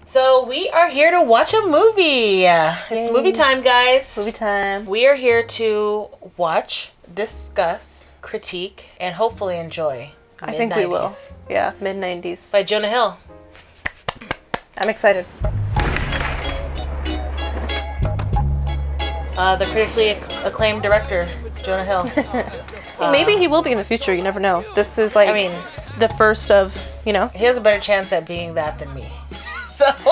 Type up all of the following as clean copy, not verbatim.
So we are here to watch a movie. It's movie time, guys. Movie time. We are here to watch, discuss, critique, and hopefully enjoy I think we will. Yeah, Mid90s. By Jonah Hill. I'm excited. The critically acclaimed director, Jonah Hill. Maybe he will be in the future. You never know. This is like, the first of, he has a better chance at being that than me. So. He's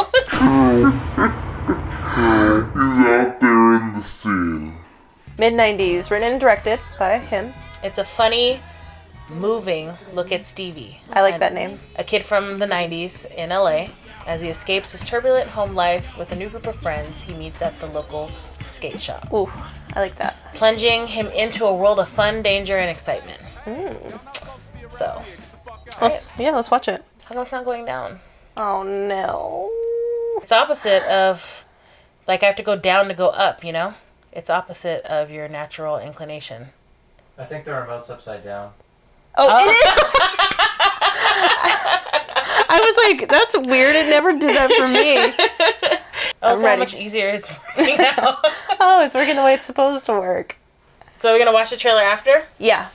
out there in the scene. Mid90s, written and directed by him. It's a funny, moving look at Stevie. I like that name. A kid from the 90s in LA. As he escapes his turbulent home life with a new group of friends he meets at the local skate shop. Ooh, I like that. Plunging him into a world of fun, danger, and excitement. So, let's watch it. How come it's not going down? Oh no. It's opposite of, like, I have to go down to go up, It's opposite of your natural inclination. I think the remote's upside down. Oh, it is? I was like, that's weird. It never did that for me. That's how much easier it's working now. Oh, it's working the way it's supposed to work. So we're going to watch the trailer after? Yeah.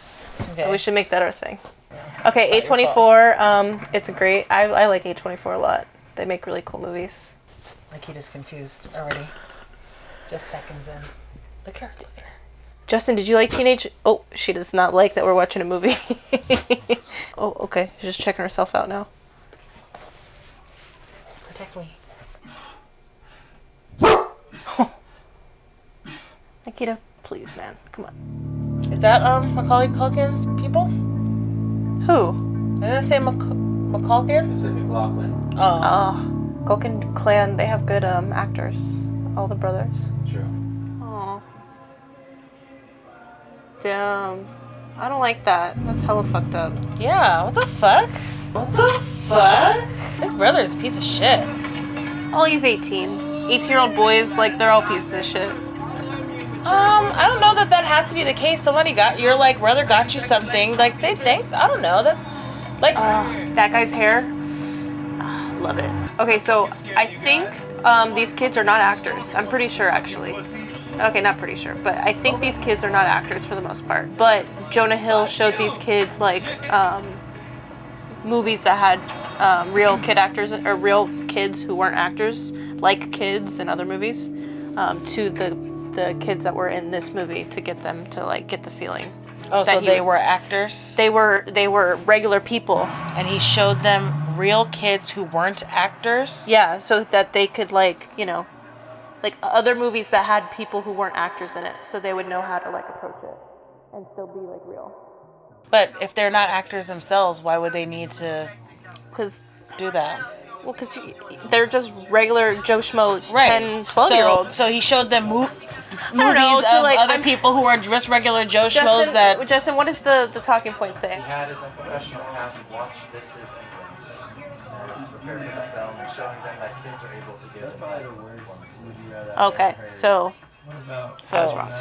Okay. We should make that our thing. Okay, A24. It's great. I like A24 a lot. They make really cool movies. Nikita's confused already. Just seconds in. Look at her. Justin, did you like Teenage... Oh, she does not like that we're watching a movie. Oh, okay. She's just checking herself out now. Protect me. Nikita, please, man. Come on. Is that Macaulay Culkin's people? Who? Did I say McCulkin? Is it McLaughlin? Oh. Culkin clan, they have good actors. All the brothers. True. Oh. Damn. I don't like that. That's hella fucked up. Yeah, what the fuck? What the fuck? His brother's a piece of shit. Oh, he's 18. 18-year-old boys, like, they're all pieces of shit. I don't know that has to be the case. Your, like, brother got you something. Like, say thanks. I don't know. That's, like... that guy's hair. Love it. Okay, so I think these kids are not actors. I'm pretty sure, actually. Okay, not pretty sure, but I think these kids are not actors for the most part. But Jonah Hill showed these kids, like, movies that had real kid actors, or real kids who weren't actors, like Kids and other movies, to the kids that were in this movie to get them to, like, get the feeling. Oh, so they were actors? They were regular people. And he showed them real kids who weren't actors? Yeah, so that they could, like, like other movies that had people who weren't actors in it, so they would know how to, like, approach it and still be, like, real. But if they're not actors themselves, why would they need to do that? Well, because they're just regular Joe Schmo 10, 12-year-olds. So he showed them movies of like, other people who are just regular Joe Schmoes that... Justin, what does the talking point say? He had his unprofessional cast watch This Is England. He's prepared for the film and showing them that kids are able to give them life performances. Okay, so... What about... So I was wrong.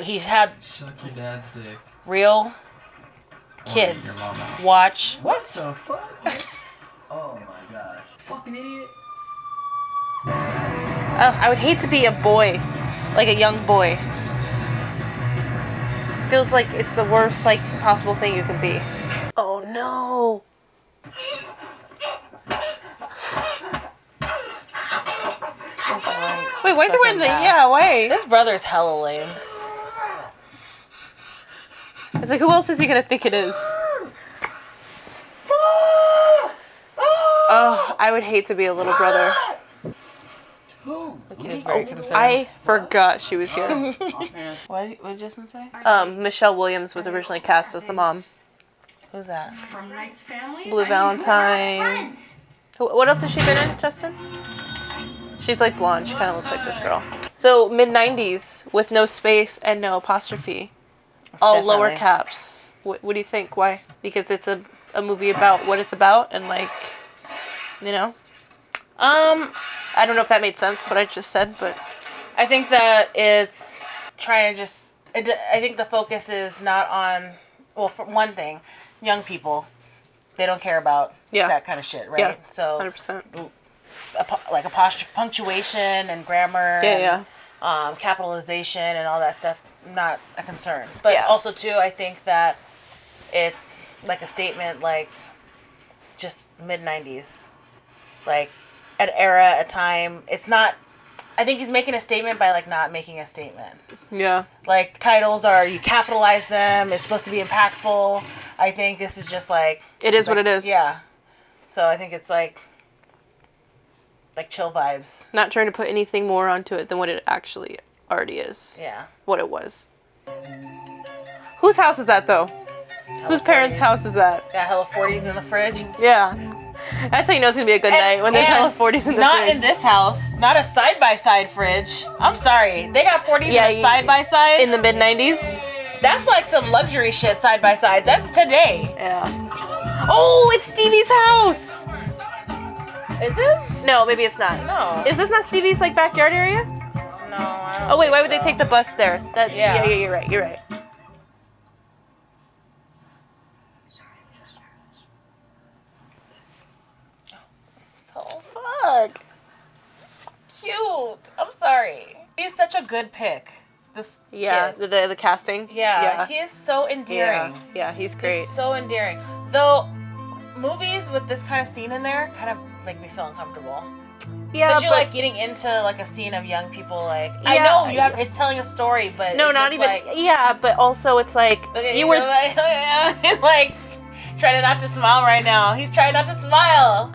He had... Suck your dad's dick. Real kids watch... What the fuck? Oh my gosh. Fucking idiot. I would hate to be a boy, like a young boy. Feels like it's the worst, like, possible thing you can be. Oh no! Wait, why is he wearing the... Yeah, why? This brother's hella lame. It's like, who else is he gonna think it is? Oh, I would hate to be a little brother. The kid is very concerned. I forgot she was here. What did Justin say? Michelle Williams was originally cast as the mom. Who's that? From nice families. Blue Valentine. What else has she been in, Justin? She's like blonde. She kind of looks like this girl. So Mid90s with no space and no apostrophe. All lower caps. What do you think? Why? Because it's a movie about what it's about and, like, I don't know if that made sense, what I just said, but... I think that it's trying to just... I think the focus is not on... Well, for one thing, young people, they don't care about that kind of shit, right? Yeah, so 100%. punctuation and grammar. Yeah. And, capitalization and all that stuff. Not a concern. But Yeah. also too, I think that it's like a statement, like just mid-90s, like an era, a time. It's not. I think he's making a statement by like not making a statement. Yeah. Like titles are, you capitalize them. It's supposed to be impactful. I think this is just like It is what it is. Yeah. So I think it's like chill vibes. Not trying to put anything more onto it than what it actually already is. Yeah. What it was. Whose house is that though? Whose parents' house is that? Got hella 40s in the fridge. Yeah. That's how you know it's gonna be a good night when there's hella 40s in the not fridge. Not in this house. Not a side-by-side fridge. I'm sorry. They got 40s in a side-by-side. In the mid-90s? That's like some luxury shit side-by-side. That's today. Yeah. Oh, it's Stevie's house! Is it? No, maybe it's not. No. Is this not Stevie's like backyard area? No, I don't Oh wait, why think would they take the bus there? Yeah. Yeah, you're right. You're right. Oh, fuck. Cute. I'm sorry. He's such a good pick. This Yeah, kid. the casting. Yeah, he is so endearing. Yeah, he's great. He's so endearing. Though, movies with this kind of scene in there kind of make me feel uncomfortable. Yeah, but you're like getting into like a scene of young people. Like I Yeah, know you have it's telling a story, but no, it's not just even. like, Yeah, but also it's like okay, you were. like trying not to smile right now. He's trying not to smile.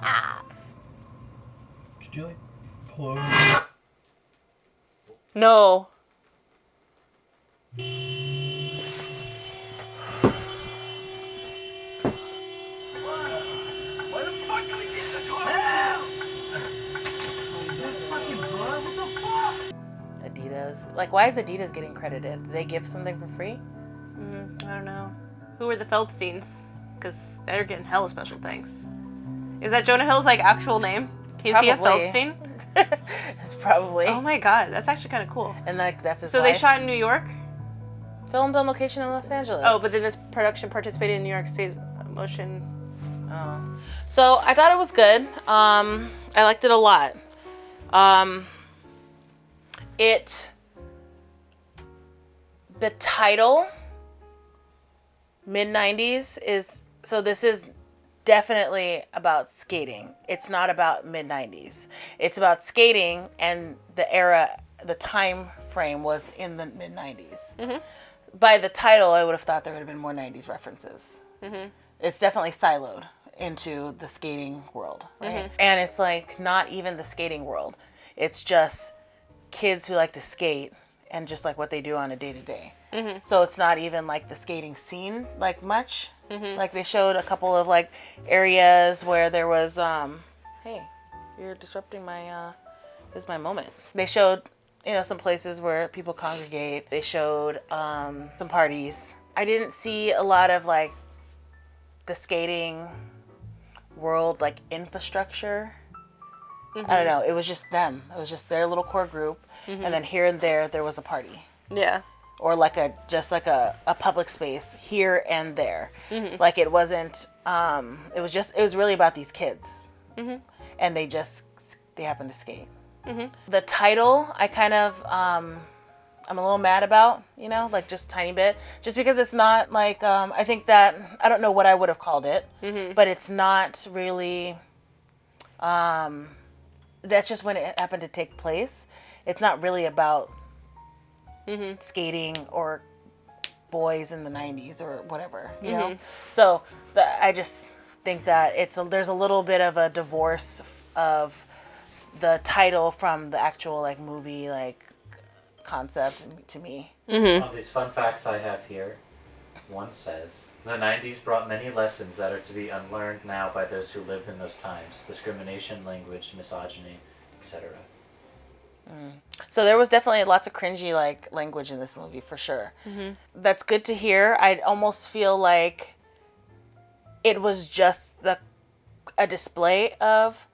Could you like pull over? No. Adidas. Like, why is Adidas getting credited? Did they give something for free? I don't know. Who are the Feldsteins? Because they're getting hella special things. Is that Jonah Hill's like actual name? Is he a Feldstein? It's probably. Oh my god, that's actually kind of cool. And like that's his So wife. they shot in New York? Filmed on location in Los Angeles. Oh, but then this production participated in New York State motion. Oh. So I thought it was good. I liked it a lot. The title, Mid90s, is, so this is definitely about skating. It's not about mid-90s. It's about skating, and the era, the time frame was in the mid-90s. Mm-hmm. By the title, I would have thought there would have been more 90s references. Mm-hmm. It's definitely siloed into the skating world, right? Mm-hmm. And it's like not even the skating world. It's just kids who like to skate and just like what they do on a day-to-day. Mm-hmm. So it's not even like the skating scene like much. Mm-hmm. Like they showed a couple of like areas where there was hey, you're disrupting my this is my moment. They showed, you know, some places where people congregate. They showed some parties. I didn't see a lot of like the skating world like infrastructure. Mm-hmm. I don't know. It was just them. It was just their little core group, and then here and there was a party. Yeah. Or like a public space here and there. Mm-hmm. Like it wasn't. It was really about these kids, and they happened to skate. Mm-hmm. The title, I kind of I'm a little mad about, you know, like just a tiny bit, just because it's not like I think that I don't know what I would have called it, but it's not really. That's just when it happened to take place. It's not really about skating or boys in the 90s or whatever, you know? So I just think that there's a little bit of a divorce of the title from the actual like movie like concept to me. These fun facts I have here. One says, the 90s brought many lessons that are to be unlearned now by those who lived in those times. Discrimination, language, misogyny, etc. So there was definitely lots of cringy like language in this movie for sure. That's good to hear. I almost feel like it was just a display of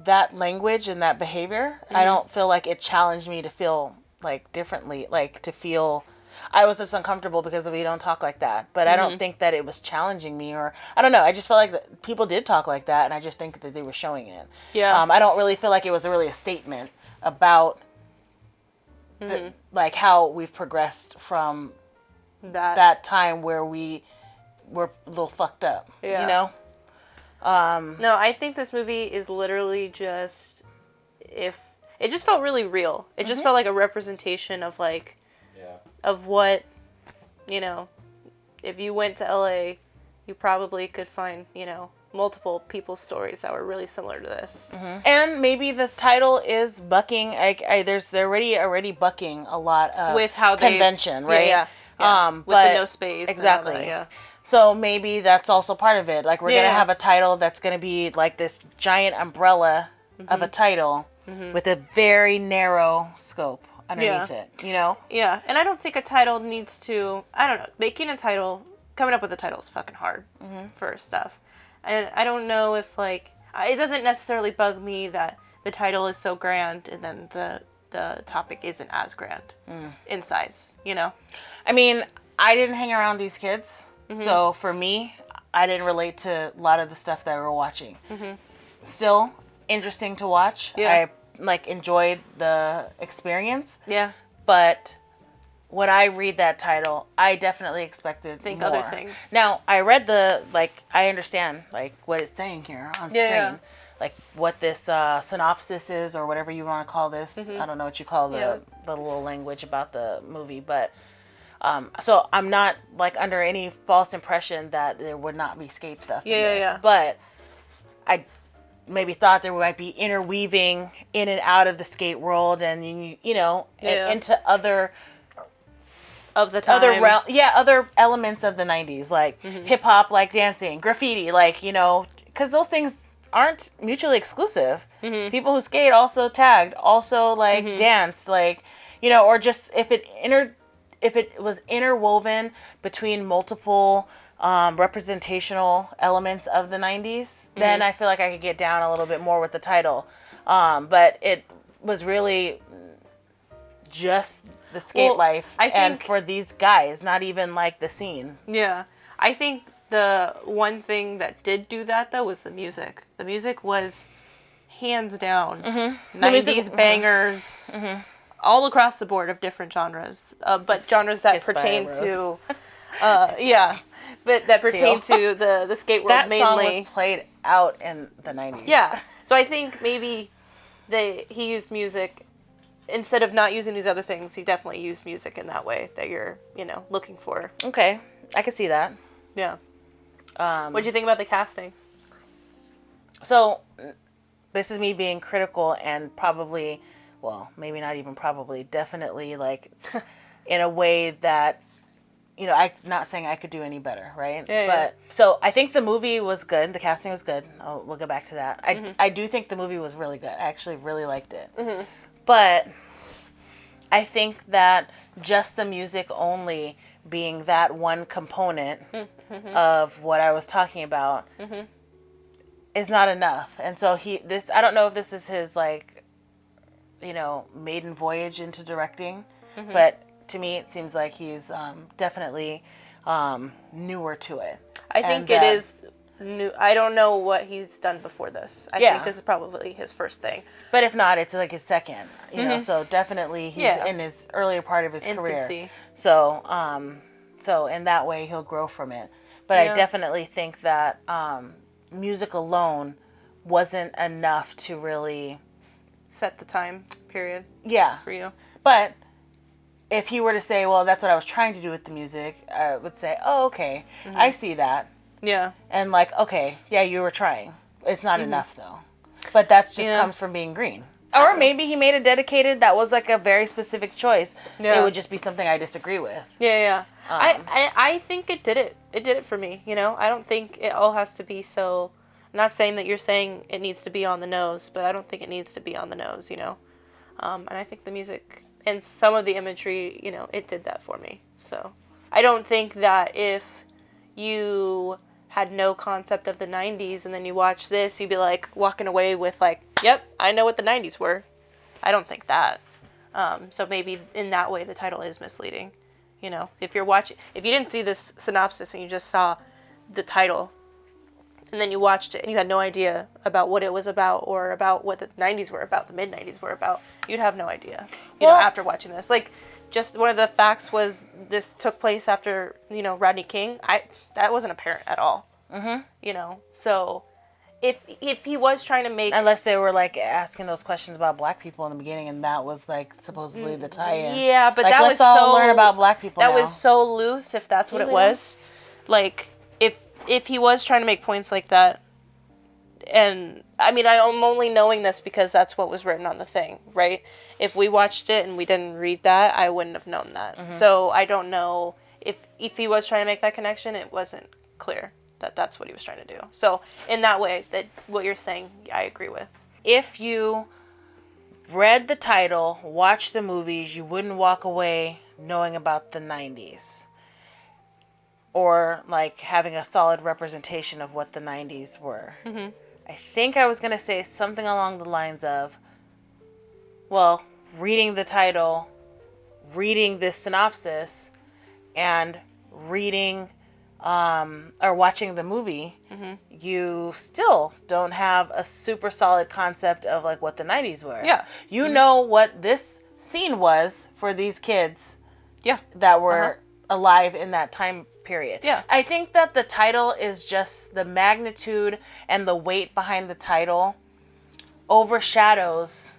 that language and that behavior. I don't feel like it challenged me to feel like differently, like to feel I was just uncomfortable because we don't talk like that. But I don't think that it was challenging me, or I don't know. I just felt like that people did talk like that, and I just think that they were showing it. Yeah. I don't really feel like it was really a statement about like how we've progressed from that time where we were a little fucked up. Yeah. You know. No, I think this movie is literally just it just felt really real. It just felt like a representation of like of what, you know, if you went to LA, you probably could find, you know, multiple people's stories that were really similar to this. And maybe the title is bucking. They're already bucking a lot of With how convention, right? Yeah. With but the no space. exactly. And all that, yeah. So maybe that's also part of it. Like we're gonna have a title that's gonna be like this giant umbrella of a title with a very narrow scope underneath it. You know? Yeah, and I don't think a title needs to. I don't know. Coming up with a title is fucking hard for stuff. And I don't know if like it doesn't necessarily bug me that the title is so grand and then the topic isn't as grand in size. You know? I mean, I didn't hang around these kids. So for me, I didn't relate to a lot of the stuff that we were watching. Still interesting to watch. Yeah. I like enjoyed the experience. Yeah. But when I read that title, I definitely expected more. other things. Now, I read I understand like what it's saying here on screen. Yeah. Like what this synopsis is or whatever you want to call this. I don't know what you call the little language about the movie, but so I'm not like under any false impression that there would not be skate stuff in this. Yeah. But I maybe thought there might be interweaving in and out of the skate world and you know and into other Of the time. other elements of the 90s like hip hop, like dancing, graffiti, like, you know, cuz those things aren't mutually exclusive. People who skate also tagged, also like danced, like, you know, or just if it was interwoven between multiple representational elements of the 90s, then I feel like I could get down a little bit more with the title. But it was really just the skate life and for these guys, not even like the scene. Yeah. I think the one thing that did do that, though, was the music. The music was hands down 90s bangers. All across the board of different genres, but genres that pertain to, but that pertain to the skate world that mainly. That song was played out in the 90s. Yeah, so I think maybe he used music instead of not using these other things. He definitely used music in that way that you're looking for. Okay, I can see that. Yeah. What'd you think about the casting? So, this is me being critical and probably. Well, maybe not even probably, definitely like in a way that, you know, I'm not saying I could do any better, right? But so I think the movie was good. The casting was good. We'll go back to that. I do think the movie was really good. I actually really liked it. But I think that just the music only being that one component of what I was talking about is not enough. And so I don't know if this is his like, you know, maiden voyage into directing, but to me it seems like he's definitely newer to it. I think it is new. I don't know what he's done before this. I think this is probably his first thing. But if not, it's like his second, you know, so definitely he's in his earlier part of his career. So, so in that way he'll grow from it. But I definitely think that music alone wasn't enough to really set the time period for you. But if he were to say, well, that's what I was trying to do with the music, I would say, oh, okay, I see that. Yeah. And like, okay, yeah, you were trying. It's not enough though. But that's just comes from being green. Or maybe he made a dedicated that was like a very specific choice. Yeah. It would just be something I disagree with. Yeah. I think it did it. It did it for me, you know? I don't think it all has to be so... I'm not saying that you're saying it needs to be on the nose, but I don't think it needs to be on the nose, you know? And I think the music and some of the imagery, you know, it did that for me. So I don't think that if you had no concept of the 90s and then you watch this, you'd be like walking away with like, yep, I know what the 90s were. I don't think that. So maybe in that way the title is misleading, You know, if you didn't see this synopsis and you just saw the title, and then you watched it and you had no idea about what it was about or about what the 90s were about, the mid-90s were about, you'd have no idea, you know, after watching this. Like, just one of the facts was this took place after, you know, Rodney King. That wasn't apparent at all. Mm-hmm. You know, so if he was trying to make... Unless they were, like, asking those questions about black people in the beginning, and that was, like, supposedly the tie-in. Yeah, but like, that let's was all learn about black people That now. was so loose, if that's what it was. Like, if he was trying to make points like that, and, I mean, I'm only knowing this because that's what was written on the thing, right? If we watched it and we didn't read that, I wouldn't have known that. Mm-hmm. So I don't know if he was trying to make that connection, it wasn't clear that that's what he was trying to do. So in that way, that what you're saying, I agree with. If you read the title, watched the movies, you wouldn't walk away knowing about the 90s. Or, like, having a solid representation of what the 90s were. Mm-hmm. I think I was going to say something along the lines of, well, reading the title, reading this synopsis, and reading or watching the movie, mm-hmm. you still don't have a super solid concept of, like, what the 90s were. Yeah. You mm-hmm. know what this scene was for these kids that were alive in that time period. Yeah. I think that the title is just the magnitude and the weight behind the title overshadows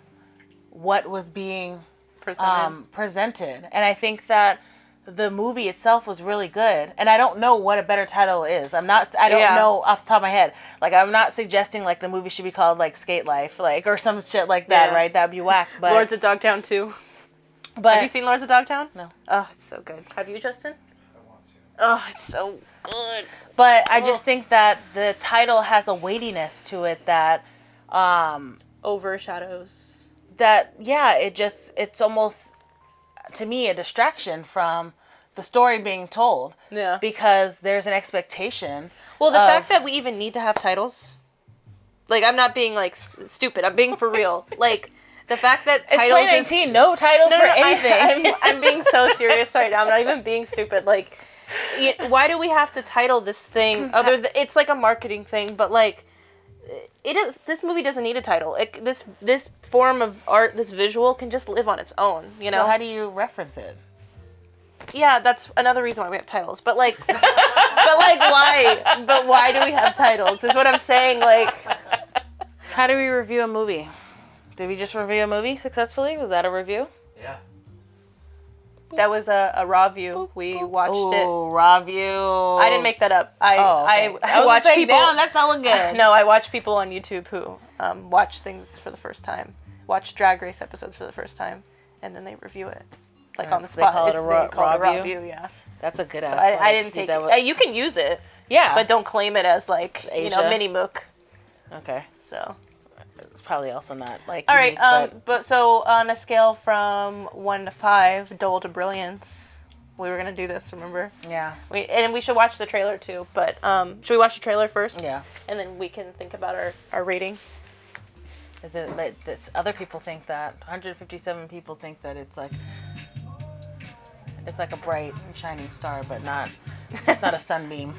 what was being presented. And I think that the movie itself was really good. And I don't know what a better title is. I don't know off the top of my head. Like, I'm not suggesting, like, the movie should be called, like, Skate Life, like, or some shit like that, right? That'd be whack. But Lords of Dogtown 2. But have you seen Lords of Dogtown? No. Oh, it's so good. Have you, Justin? I want to. Oh, it's so good. But I just think that the title has a weightiness to it that overshadows. It's almost, to me, a distraction from the story being told. Yeah. Because there's an expectation. Well, the fact that we even need to have titles, like, I'm not being, like, stupid. I'm being for real. Like, the fact that titles it's 2019, no titles for anything. I'm being so serious right now. I'm not even being stupid. Like, why do we have to title this thing? It's like a marketing thing, but, like, this movie doesn't need a title. This form of art, this visual, can just live on its own. You know. Well, how do you reference it? Yeah, that's another reason why we have titles. But, like, why? But why do we have titles? Is what I'm saying. Like, how do we review a movie? Did we just review a movie successfully? Was that a review? Yeah. That was a Rawview. We watched it. Oh, Rawview. I didn't make that up. I watch people. Damn, that's all good. No, I watch people on YouTube who watch things for the first time, watch Drag Race episodes for the first time, and then they review it, like on the spot. They call it a Rawview. Yeah. That's a good So ass. I didn't take it. You can use it. Yeah. But don't claim it as, like, Asia. mini mook. Okay. So. It's probably also not, like, all unique, right, but so on a scale from 1 to 5, Dole to Brilliance, we were gonna do this, remember? Yeah. And we should watch the trailer too, but should we watch the trailer first? Yeah. And then we can think about our rating. Is it that other people think that 157 people think that it's like a bright and shining star, but not. It's not a sunbeam.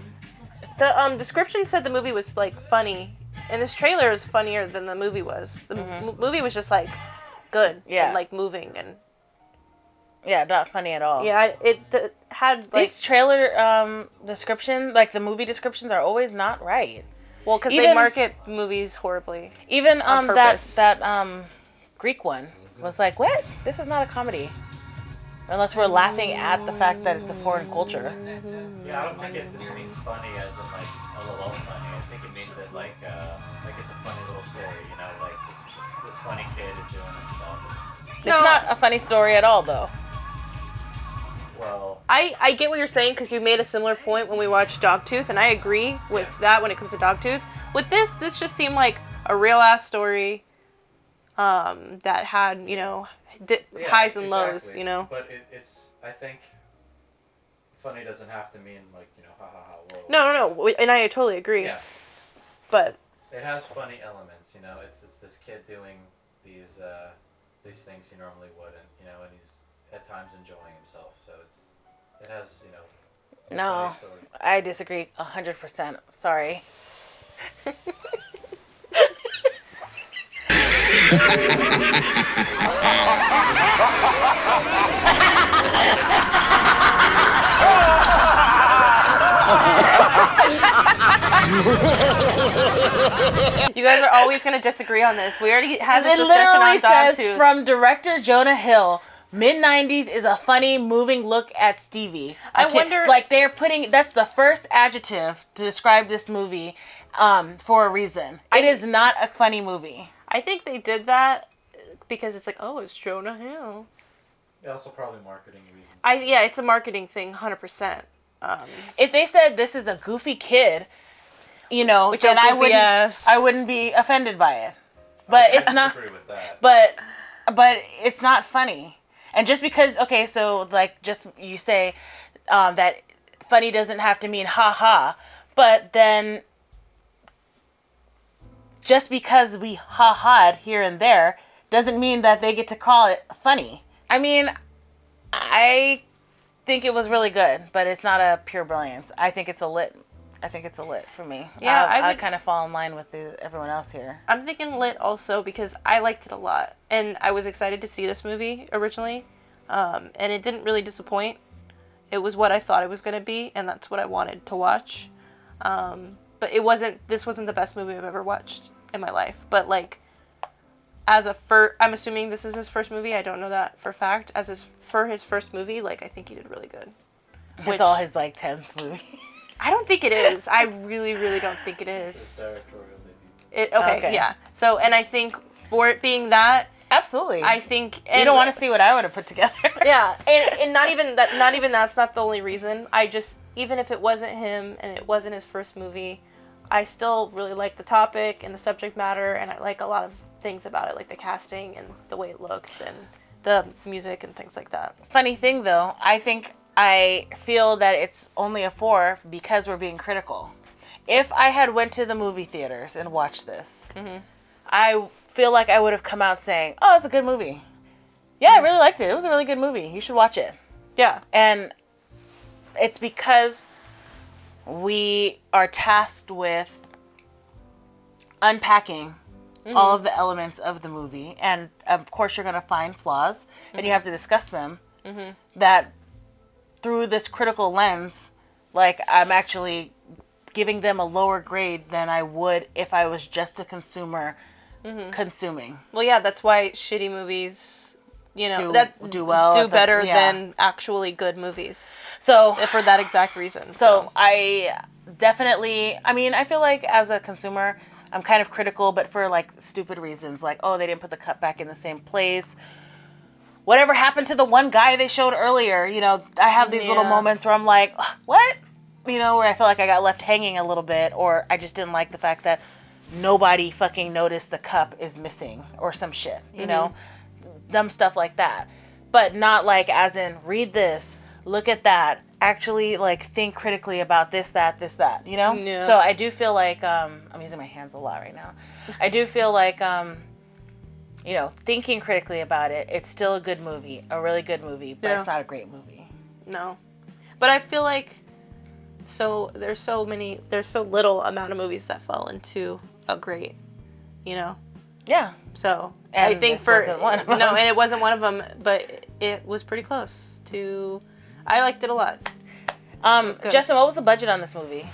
The description said the movie was, like, funny. And this trailer is funnier than the movie was. The movie was just, like, good. Yeah. And, like, moving and... Yeah, not funny at all. Yeah, it had, like... These trailer description, like, the movie descriptions are always not right. Well, because they market movies horribly. Even that Greek one was like, what? This is not a comedy. Unless we're laughing at the fact that it's a foreign culture. Yeah, I don't think this means funny as in, like, a little funny. I think it means that, like it's a funny little story, you know, like this funny kid is doing this stuff. It's not a funny story at all, though. Well, I get what you're saying, because you made a similar point when we watched Dogtooth, and I agree with that when it comes to Dogtooth. With this just seemed like a real-ass story that had, you know, highs and lows, you know. But it's, I think, funny doesn't have to mean, like, you know, ha ha ha, whoa. No, and I totally agree. Yeah. But it has funny elements, you know. It's this kid doing these things he normally wouldn't, you know, and he's at times enjoying himself. So It has, No, voice or- I disagree 100%. Sorry. You guys are always going to disagree on this. We already had this It discussion literally on says Dogtooth. from director Jonah Hill, Mid90s is a funny, moving look at Stevie. I wonder- Like, they're putting... That's the first adjective to describe this movie for a reason. It is not a funny movie. I think they did that because it's like, oh, it's Jonah Hill. Also probably marketing reasons. Yeah, it's a marketing thing, 100%. If they said this is a goofy kid, you know, With then your goofy ass. I wouldn't be offended by it. But I it's not... disagree with that. But it's not funny. And just because, okay, so like just you say that funny doesn't have to mean ha ha, but then just because we ha ha'd here and there doesn't mean that they get to call it funny. I mean, I think it was really good, but it's not a pure brilliance. I think it's a lit for me. Yeah, I would kind of fall in line with everyone else here. I'm thinking lit also because I liked it a lot. And I was excited to see this movie originally. And it didn't really disappoint. It was what I thought it was going to be, and that's what I wanted to watch. But this wasn't the best movie I've ever watched in my life. But like, I'm assuming this is his first movie. I don't know that for a fact. For his first movie, like, I think he did really good. It's all his like 10th movie. I don't think it is. I really, really don't think it is. It's directorial maybe. Okay. Yeah. So, and I think for it being that, Absolutely. I think... You don't want to see what I would have put together. Yeah, and not even that's not the only reason. I just, even if it wasn't him and it wasn't his first movie, I still really like the topic and the subject matter, and I like a lot of things about it, like the casting and the way it looked and the music and things like that. Funny thing though, I feel that it's only a 4 because we're being critical. If I had went to the movie theaters and watched this, I feel like I would have come out saying, oh, it's a good movie. Yeah, I really liked it. It was a really good movie. You should watch it. Yeah. And it's because we are tasked with unpacking all of the elements of the movie. And of course, you're going to find flaws and you have to discuss them. That through this critical lens, like, I'm actually giving them a lower grade than I would if I was just a consumer consuming. Well, yeah, that's why shitty movies, you know, do well do better yeah. than actually good movies. So For that exact reason. So I definitely, I mean, I feel like as a consumer, I'm kind of critical, but for like stupid reasons, like, oh, they didn't put the cut back in the same place. Whatever happened to the one guy they showed earlier? You know, I have these little moments where I'm like, what? You know, where I feel like I got left hanging a little bit, or I just didn't like the fact that nobody fucking noticed the cup is missing or some shit, you know? Dumb stuff like that. But not like as in, read this, look at that, actually like think critically about this, that, you know? Yeah. So I do feel like, I'm using my hands a lot right now. I do feel like, you know, thinking critically about it, it's still a good movie, a really good movie, but it's not a great movie. No. But I feel like there's so little amount of movies that fall into a great, you know? Yeah. So And I think this wasn't one of them. No, and it wasn't one of them, but it was pretty close to. I liked it a lot. Good. Justin, what was the budget on this movie?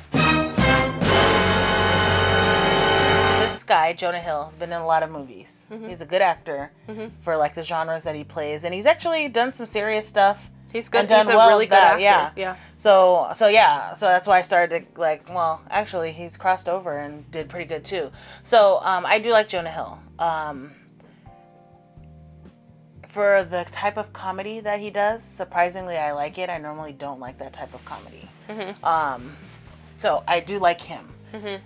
This guy, Jonah Hill, has been in a lot of movies. He's a good actor for like the genres that he plays, and he's actually done some serious stuff. He's good. And done He's a well really at good that, actor. yeah. So that's why I started to like, well, actually he's crossed over and did pretty good too. So I do like Jonah Hill. For the type of comedy that he does, surprisingly I like it. I normally don't like that type of comedy. So I do like him,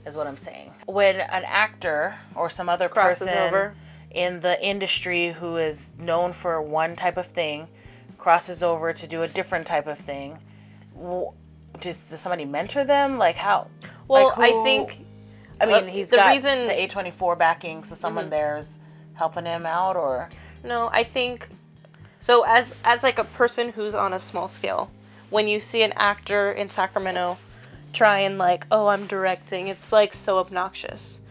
is what I'm saying. When an actor or some other Crosses person over. in the industry who is known for one type of thing crosses over to do a different type of thing, does somebody mentor them? Like how? Well, like I think. I mean, he's the got reason- the A24 backing, so someone there is helping him out, or No, I think. So as like a person who's on a small scale, when you see an actor in Sacramento try and like, oh, I'm directing, it's like so obnoxious.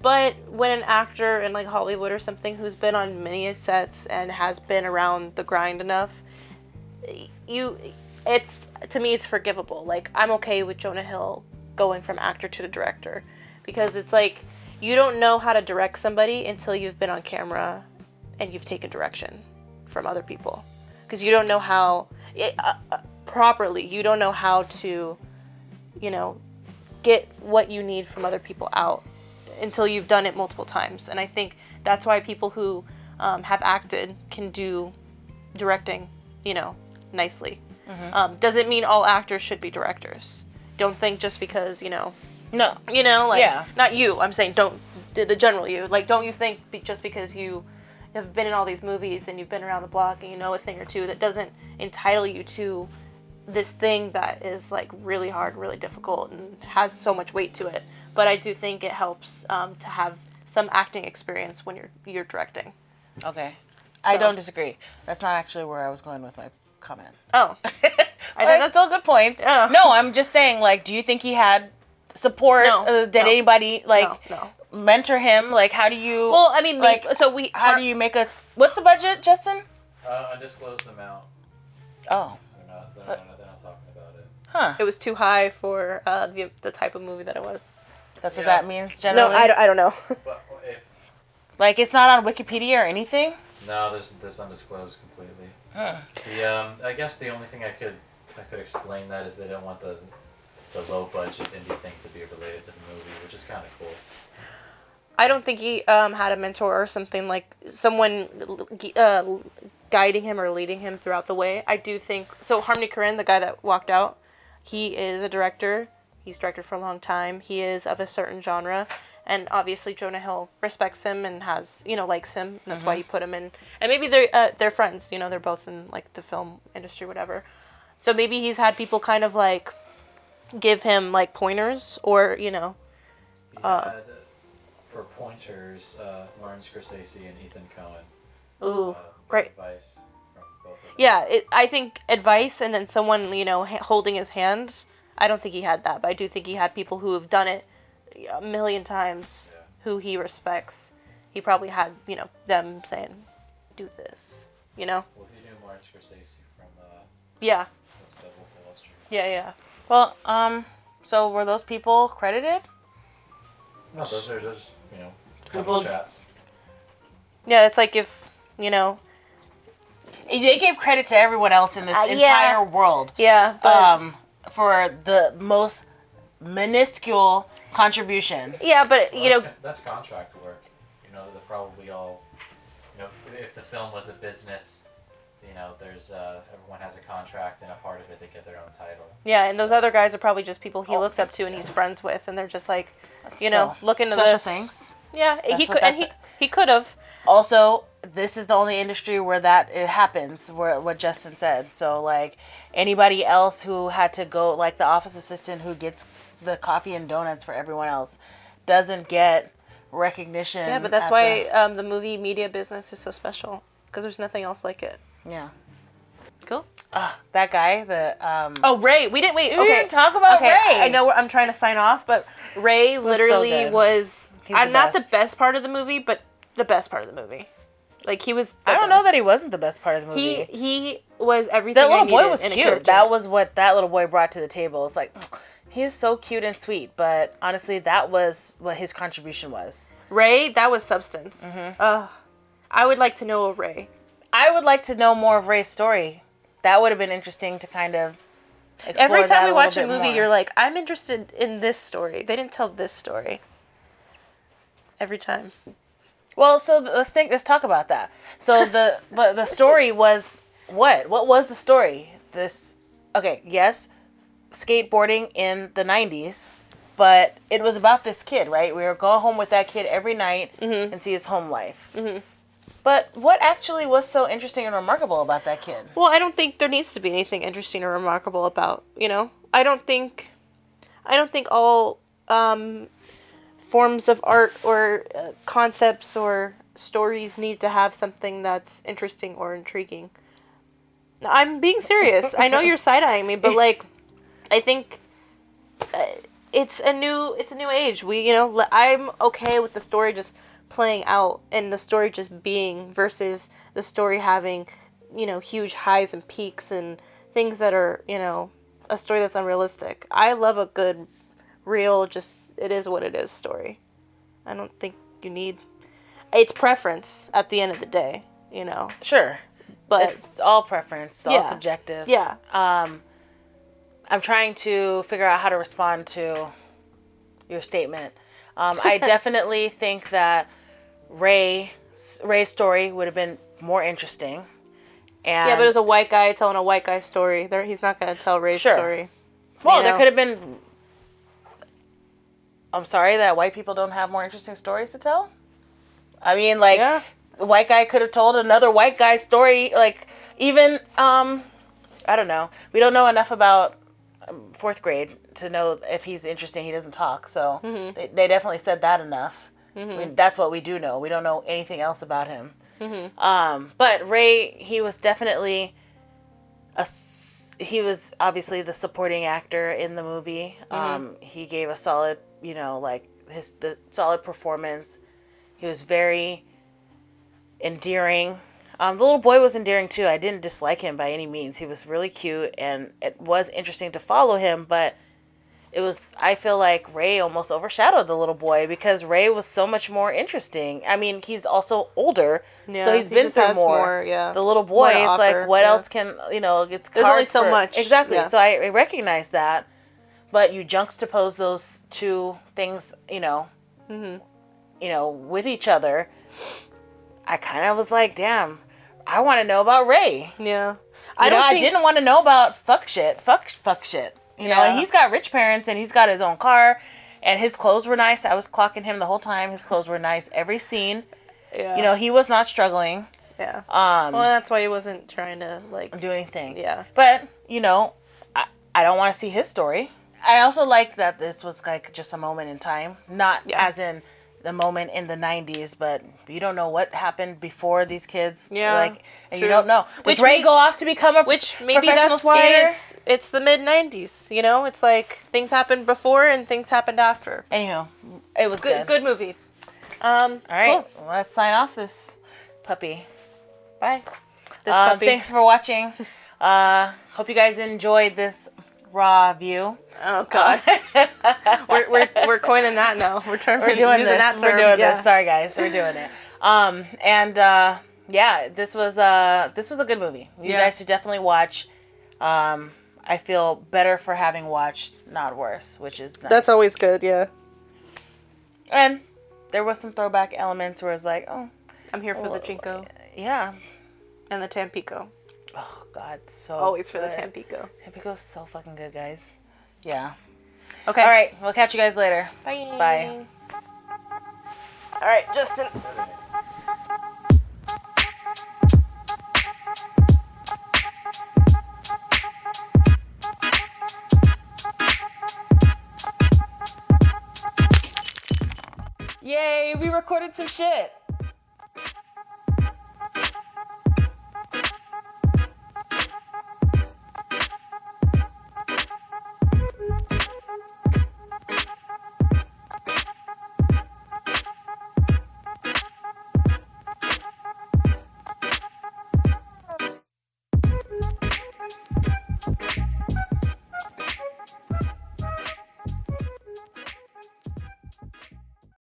But when an actor in like Hollywood or something who's been on many sets and has been around the grind enough, it's, to me, it's forgivable. Like, I'm okay with Jonah Hill going from actor to director, because it's like, you don't know how to direct somebody until you've been on camera and you've taken direction from other people. Because you don't know how, properly, you don't know how to, get what you need from other people out until you've done it multiple times. And I think that's why people who have acted can do directing, nicely. Mm-hmm. Doesn't mean all actors should be directors. Don't think just because, No. Yeah. Not you. I'm saying the general you. Like, don't you think just because you have been in all these movies and you've been around the block and you know a thing or two, that doesn't entitle you to this thing that is like really hard, really difficult, and has so much weight to it. But I do think it helps to have some acting experience when you're directing. Okay. I don't disagree. That's not actually where I was going with my comment. Oh. I think that's still a good point. Oh. No, I'm just saying, like, do you think he had support? No. Did anybody, like, No. mentor him? Like, how do you... Well, I mean, like, how do you make us... What's the budget, Justin? Undisclosed amount. Oh. They're not talking about it. Huh. It was too high for the type of movie that it was. That's what that means, generally? No, I don't know. But if Like, it's not on Wikipedia or anything? no, there's undisclosed completely. Huh. I guess the only thing I could explain that is they don't want the low budget indie thing to be related to the movie, which is kind of cool. I don't think he had a mentor or something, like someone guiding him or leading him throughout the way. I do think so. Harmony Korine, the guy that walked out, he is a director. He's directed for a long time. He is of a certain genre, and obviously Jonah Hill respects him and has, likes him. And that's why he put him in. And maybe they're friends. They're both in like the film industry, whatever. So maybe he's had people kind of like give him like pointers, or He had, for pointers, Martin Scorsese and Ethan Cohen. Ooh, great. Advice from both of them. Yeah, I think advice and then someone, holding his hand. I don't think he had that, but I do think he had people who have done it a million times, who he respects. He probably had, them saying, do this, Well, if you knew Martin Scorsese from Yeah. Let's Double for Wall Street. Yeah. Well, so were those people credited? No, those are just, People- chats. Yeah, it's like if, They gave credit to everyone else in this yeah. entire world. Yeah, but... for the most minuscule contribution. yeah, but, That's contract work. They're probably all, if the film was a business, there's, everyone has a contract, and a part of it, they get their own title. yeah, and those other guys are probably just people he looks up to and he's friends with, and they're just like, Still, look into special this. things. Yeah, That's he what could, and that's- he could have. Also, this is the only industry where it happens, where what Justin said. So, like, anybody else who had to go, like the office assistant who gets the coffee and donuts for everyone else, doesn't get recognition. Yeah, but that's why the movie media business is so special, because there's nothing else like it. Yeah. Cool. That guy, the... Oh, Ray. We didn't We didn't talk about Ray. I know I'm trying to sign off, but Ray literally good. was... He's the not the best. best part of the movie, but the best part of the movie. Like, he was... I don't know that he wasn't the best part of the movie. He was everything That little I boy needed was in a cute. character. That was what that little boy brought to the table. It's like, he's so cute and sweet. But honestly, that was what his contribution was. Ray, that was substance. I would like to know a Ray. I would like to know more of Ray's story. That would have been interesting to kind of explore. Every that time we watch a little bit movie, more. you're like, I'm interested in this story. They didn't tell this story. Every time. Well, so let's talk about that. So the story was what? What was the story? Yes, skateboarding in the 90s, but it was about this kid, right? We would go home with that kid every night and see his home life. Mm-hmm. But what actually was so interesting and remarkable about that kid? Well, I don't think there needs to be anything interesting or remarkable about, I don't think all forms of art or concepts or stories need to have something that's interesting or intriguing. I'm being serious. I know you're side-eyeing me, but like, I think it's a new age. I'm okay with the story just playing out and the story just being versus the story having, huge highs and peaks and things that are, a story that's unrealistic. I love a good, real, just it is what it is story. I don't think you need. It's preference at the end of the day, Sure. But It's all preference. It's all Yeah. subjective. yeah, I'm trying to figure out how to respond to your statement. I definitely think that Ray's story would have been more interesting. And yeah, but as a white guy telling a white guy story, he's not going to tell Ray's Sure. story. well, there could have been. I'm sorry that white people don't have more interesting stories to tell. I mean, like, Yeah. the white guy could have told another white guy story. Like, even I don't know. We don't know enough about fourth grade to know if he's interesting. He doesn't talk, so they definitely said that enough. I mean, that's what we do know. We don't know anything else about him. But Ray, he was definitely he was obviously the supporting actor in the movie. He gave a solid, the solid performance. He was very endearing. The little boy was endearing too. I didn't dislike him by any means. He was really cute, and it was interesting to follow him, but I feel like Ray almost overshadowed the little boy because Ray was so much more interesting. I mean, he's also older, so he's been just through has more. yeah. The little boy, More to it's offer, like, what yeah. else can, it's There's only hard so much. Exactly. Yeah. So I recognize that, but you juxtapose those two things, with each other. I kind of was like, damn, I want to know about Ray. Yeah. I didn't want to know about fuck shit. Fuck shit. Yeah. And he's got rich parents and he's got his own car and his clothes were nice. I was clocking him the whole time. His clothes were nice. Every scene. Yeah. He was not struggling. Yeah. Well, that's why he wasn't trying to, Do anything. Yeah. But, I don't want to see his story. I also like that this was like just a moment in time. Not as in the moment in the 90s, but you don't know what happened before these kids. Yeah, And true. you don't know. Does Which Ray go off to become a Which maybe professional that's why skater? it's the mid-90s, It's like things happened before and things happened after. Anywho, it was good. Good movie. All right, Cool. let's sign off this puppy. Bye. This puppy. Thanks for watching. Hope you guys enjoyed this Rawview. Oh God. we're coining that now. We're Doing using this. that We're term. doing Yeah. this. Sorry guys, we're doing it. This was a good movie. You guys should definitely watch. I feel better for having watched, not worse, which is nice. That's always good. Yeah. And there was some throwback elements where it's like, oh, I'm here for the Jinko yeah. and the Tampico. Oh God, so Always for the good. Tampico. Tampico's so fucking good, guys. Yeah. Okay. All right, we'll catch you guys later. Bye. Bye. All right, Justin. Yay, we recorded some shit.